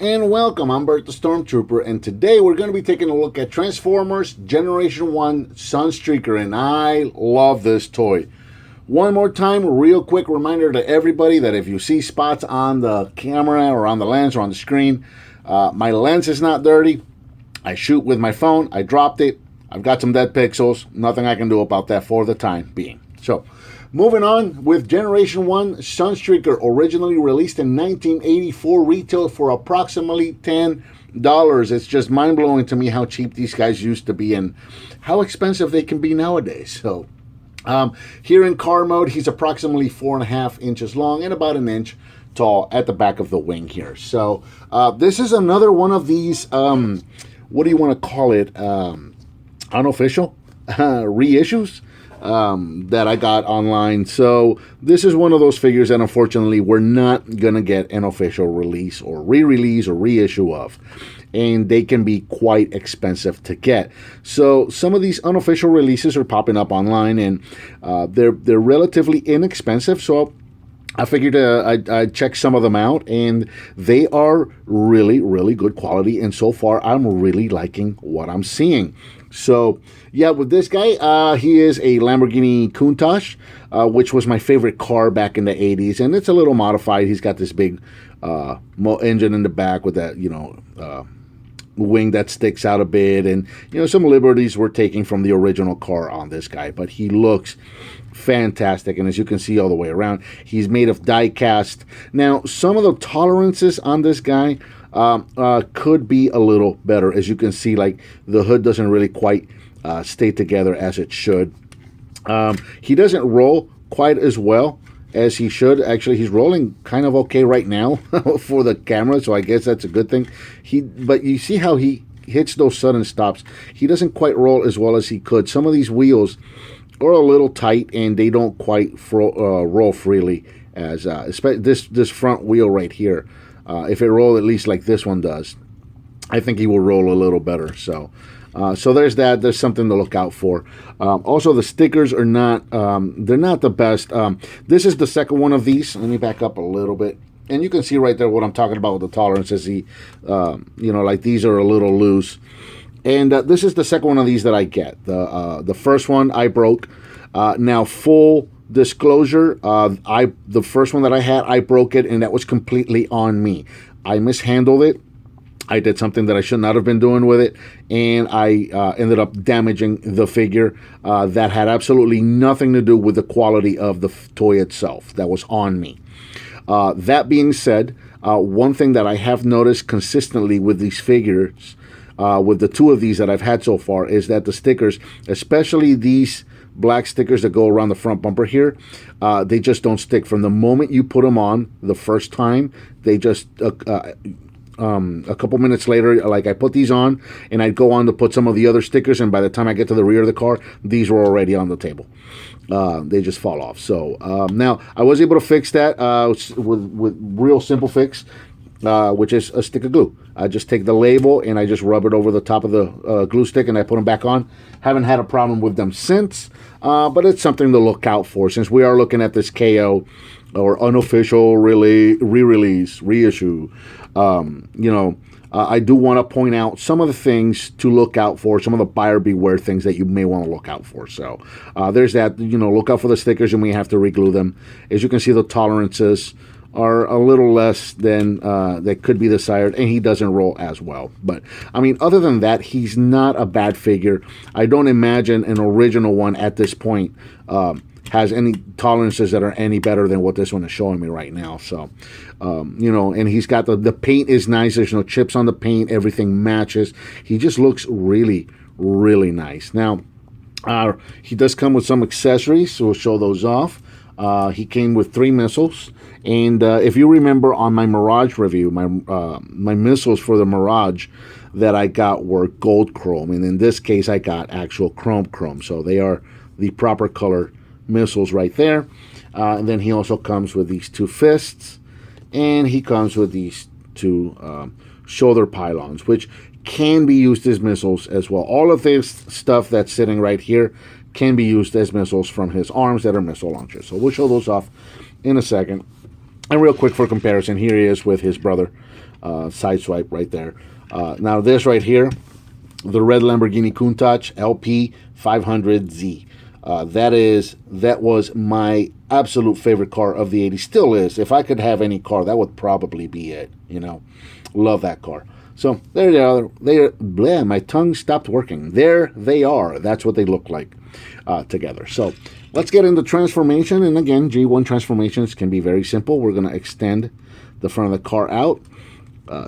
and welcome. I'm Bert the Stormtrooper, and today we're going to be taking a look at Transformers Generation 1 Sunstreaker, and I love this toy. One more time, real quick reminder to everybody that if you see spots on the camera or on the lens or on the screen, my lens is not dirty. I shoot with my phone. I dropped it. I've got some dead pixels. Nothing I can do about that for the time being. So, moving on with Generation 1 Sunstreaker, originally released in 1984, retailed for approximately $10. It's just mind-blowing to me how cheap these guys used to be and how expensive they can be nowadays. So, here in car mode, he's approximately 4.5 inches long and about an inch tall at the back of the wing here. So, this is another one of these, what do you want to call it, unofficial reissues that I got online. So this is one of those figures that unfortunately we're not gonna get an official release or re-release or reissue of, and they can be quite expensive to get. So some of these unofficial releases are popping up online, and they're relatively inexpensive. So I figured I'd check some of them out, and they are really good quality, and so far I'm really liking what I'm seeing. So yeah, with this guy, he is a Lamborghini Countach, which was my favorite car back in the 80s, and it's a little modified. He's got this big engine in the back with that, wing that sticks out a bit, and some liberties were taken from the original car on this guy, but he looks fantastic. And as you can see all the way around, he's made of die cast. Now, some of the tolerances on this guy could be a little better. As you can see, like, the hood doesn't really quite stay together as it should. He doesn't roll quite as well as he should. Actually, he's rolling kind of okay right now for the camera, so I guess that's a good thing. But you see how he hits those sudden stops. He doesn't quite roll as well as he could. Some of these wheels are a little tight, and they don't quite roll freely as this front wheel right here. If it rolled at least like this one does, I think he will roll a little better. So there's that. There's something to look out for. Also, the stickers are not, they're not the best. This is the second one of these. Let me back up a little bit. And you can see right there what I'm talking about with the tolerances. Like these are a little loose. And this is the second one of these that I get. The first one I broke. Now, full disclosure, the first one that I had, I broke it, and that was completely on me. I mishandled it. I did something that I should not have been doing with it, and I ended up damaging the figure. That had absolutely nothing to do with the quality of the toy itself. That was on me. That being said, one thing that I have noticed consistently with these figures, with the two of these that I've had so far, is that the stickers, especially these black stickers that go around the front bumper here, they just don't stick. From the moment you put them on the first time, they just a couple minutes later, like, I put these on and I'd go on to put some of the other stickers, and by the time I get to the rear of the car, these were already on the table. They just fall off. So now I was able to fix that with real simple fix, which is a stick of glue. I just take the label and I just rub it over the top of the glue stick, and I put them back on. Haven't had a problem with them since, but it's something to look out for since we are looking at this KO or unofficial re-release, reissue. I do want to point out some of the things to look out for, some of the buyer beware things that you may want to look out for. So there's that. Look out for the stickers, and we have to re-glue them. As you can see, the tolerances are a little less than that could be desired, and he doesn't roll as well. But I mean, other than that, he's not a bad figure. I don't imagine an original one at this point has any tolerances that are any better than what this one is showing me right now. So and he's got the paint is nice. There's no chips on the paint. Everything matches. He just looks really nice. Now he does come with some accessories, so we'll show those off. He came with 3 missiles, and if you remember on my Mirage review, my missiles for the Mirage that I got were gold chrome, and in this case I got actual chrome. So they are the proper color missiles right there. And then he also comes with these 2 fists, and he comes with these 2 shoulder pylons, which can be used as missiles as well. All of this stuff that's sitting right here can be used as missiles from his arms that are missile launchers. So we'll show those off in a second. And real quick for comparison, here he is with his brother, side swipe right there. Now this right here, the red Lamborghini Countach LP 500Z. That was my absolute favorite car of the 80s. Still is. If I could have any car, that would probably be it. You know, love that car. So there they are. Bleh, my tongue stopped working. There they are. That's what they look like together. So let's get into transformation. And again, G1 transformations can be very simple. We're going to extend the front of the car out,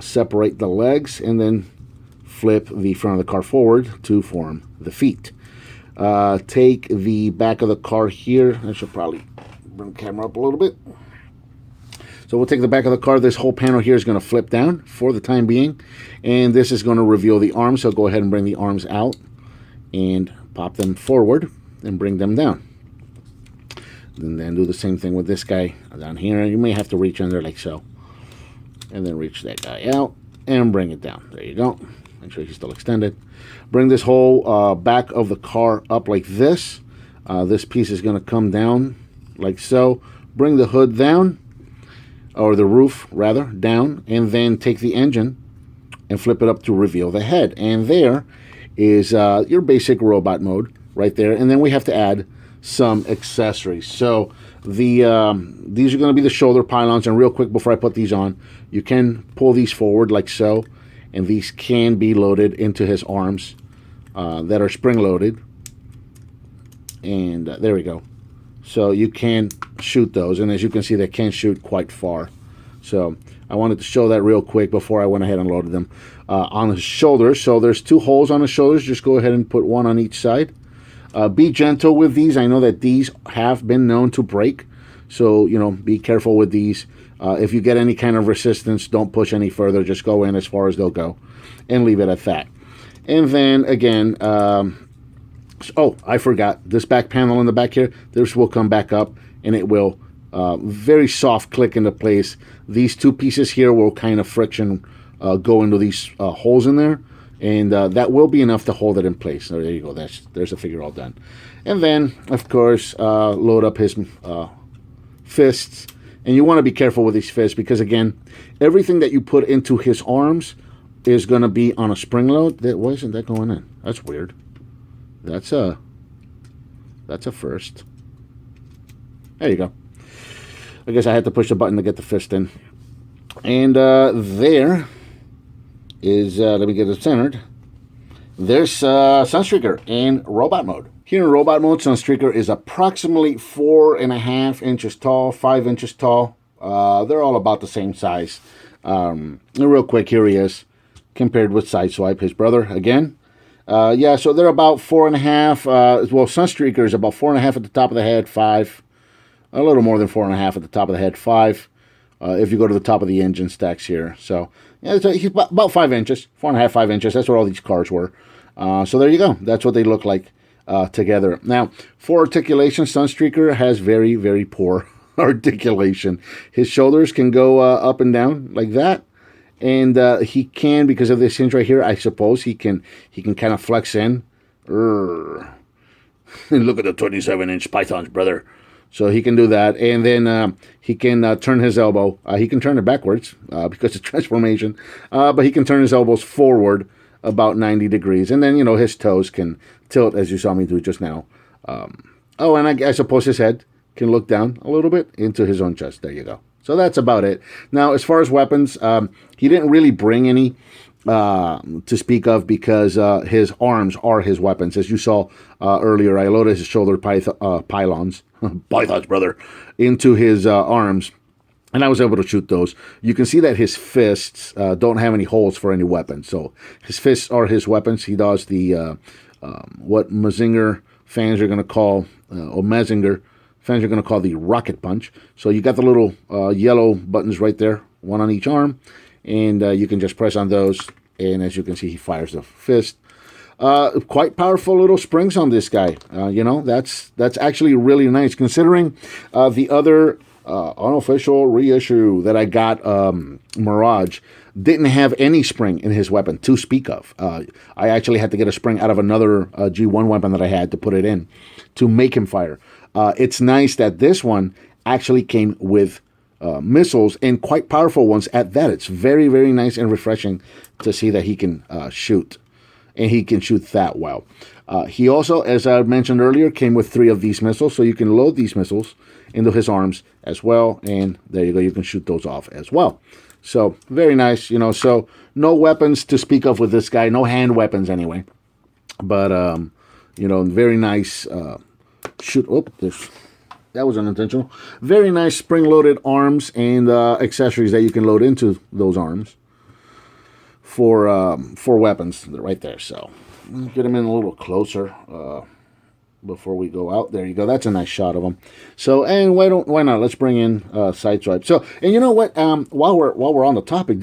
separate the legs, and then flip the front of the car forward to form the feet. Take the back of the car here. I should probably bring the camera up a little bit. So we'll take the back of the car. This whole panel here is going to flip down for the time being. And this is going to reveal the arms. So go ahead and bring the arms out and pop them forward and bring them down. And then do the same thing with this guy down here. You may have to reach under like so. And then reach that guy out and bring it down. There you go. Make sure he's still extended. Bring this whole back of the car up like this. This piece is going to come down like so. Bring the hood down, or the roof rather, down, and then take the engine and flip it up to reveal the head. And there is your basic robot mode right there. And then we have to add some accessories. So these are going to be the shoulder pylons. And real quick before I put these on, you can pull these forward like so. And these can be loaded into his arms that are spring-loaded. And there we go. So you can shoot those. And as you can see, they can shoot quite far. So I wanted to show that real quick before I went ahead and loaded them. On his shoulders, so there's 2 holes on his shoulders. Just go ahead and put 1 on each side. Be gentle with these. I know that these have been known to break. So, you know, be careful with these. If you get any kind of resistance, don't push any further. Just go in as far as they'll go and leave it at that. And then again, oh, I forgot. This back panel in the back here, this will come back up and it will very soft click into place. These 2 pieces here will kind of friction go into these holes in there. And that will be enough to hold it in place. So there you go. There's the figure all done. And then, of course, load up his fists. And you want to be careful with these fists because, again, everything that you put into his arms is going to be on a spring load. Why isn't that going in? That's weird. That's a first. There you go. I guess I had to push the button to get the fist in. And there is, let me get it centered. There's Sunstreaker in robot mode. Here in robot mode, Sunstreaker is approximately 4.5 inches tall, 5 inches tall. They're all about the same size. Real quick, here he is, compared with Sideswipe, his brother, again. Yeah, so they're about 4.5. Well, Sunstreaker is about 4.5 at the top of the head, 5. A little more than 4.5 at the top of the head, 5. If you go to the top of the engine stacks here. So, yeah, he's about 5 inches, 4.5, 5 inches. That's what all these cars were. So there you go. That's what they look like together. Now, for articulation, Sunstreaker has very, very poor articulation. His shoulders can go up and down like that. And he can, because of this hinge right here, I suppose he can kind of flex in. And look at the 27-inch pythons, brother. So he can do that. And then he can turn his elbow. He can turn it backwards because of transformation. But he can turn his elbows forward about 90 degrees. And then, you know, his toes can tilt, as you saw me do just now. Oh, and I suppose his head can look down a little bit into his own chest. There you go. So that's about it. Now, as far as weapons, he didn't really bring any to speak of because his arms are his weapons. As you saw earlier, I loaded his shoulder pylons, pythons, brother, into his arms, and I was able to shoot those. You can see that his fists don't have any holes for any weapons. So his fists are his weapons. He does the, what Mazinger fans are going to call, or Mazinger fans are going to call the rocket punch. So you got the little yellow buttons right there, one on each arm, and you can just press on those, and as you can see, he fires the fist. Quite powerful little springs on this guy. You know, that's actually really nice, considering the other unofficial reissue that I got, Mirage, didn't have any spring in his weapon to speak of. I actually had to get a spring out of another G1 weapon that I had to put it in to make him fire. It's nice that this one actually came with missiles, and quite powerful ones at that. It's very, very nice and refreshing to see that he can shoot, and he can shoot that well. He also, as I mentioned earlier, came with 3 of these missiles, so you can load these missiles into his arms as well, and there you go, you can shoot those off as well. So very nice, so no weapons to speak of with this guy, no hand weapons anyway, but very nice shoot. Oh, that was unintentional. Very nice spring-loaded arms and accessories that you can load into those arms for weapons. They're right there. So get them in a little closer before we go out. There you go. That's a nice shot of them. So, and why not? Let's bring in Sideswipe. So, and you know what? While we're on the topic,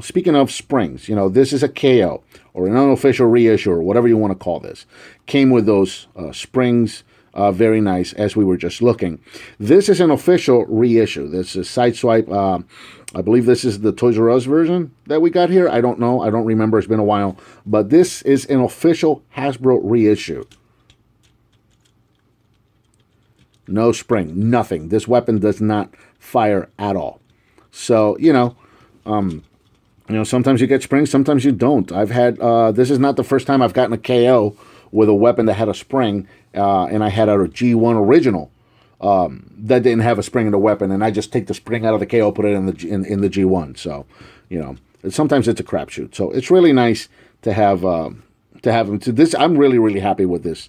speaking of springs, this is a KO or an unofficial reissue or whatever you want to call this. Came with those springs. Very nice, as we were just looking. This is an official reissue. This is Sideswipe. I believe this is the Toys R Us version that we got here. I don't know. I don't remember. It's been a while. But this is an official Hasbro reissue. No spring. Nothing. This weapon does not fire at all. So, sometimes you get springs, sometimes you don't. I've had, this is not the first time I've gotten a KO with a weapon that had a spring, and I had a G1 original that didn't have a spring in the weapon, and I just take the spring out of the KO, put it in the G1. So, sometimes it's a crapshoot. So it's really nice to have him. To this, I'm really, really happy with this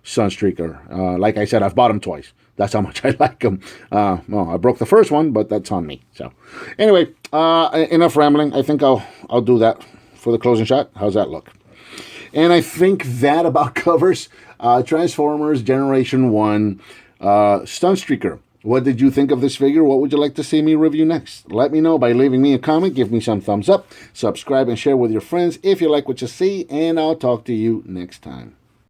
Sunstreaker. Like I said, I've bought him twice. That's how much I like him. Well, I broke the first one, but that's on me. So, anyway, enough rambling. I think I'll do that for the closing shot. How's that look? And I think that about covers Transformers Generation 1 Sunstreaker. What did you think of this figure? What would you like to see me review next? Let me know by leaving me a comment. Give me some thumbs up. Subscribe and share with your friends if you like what you see. And I'll talk to you next time.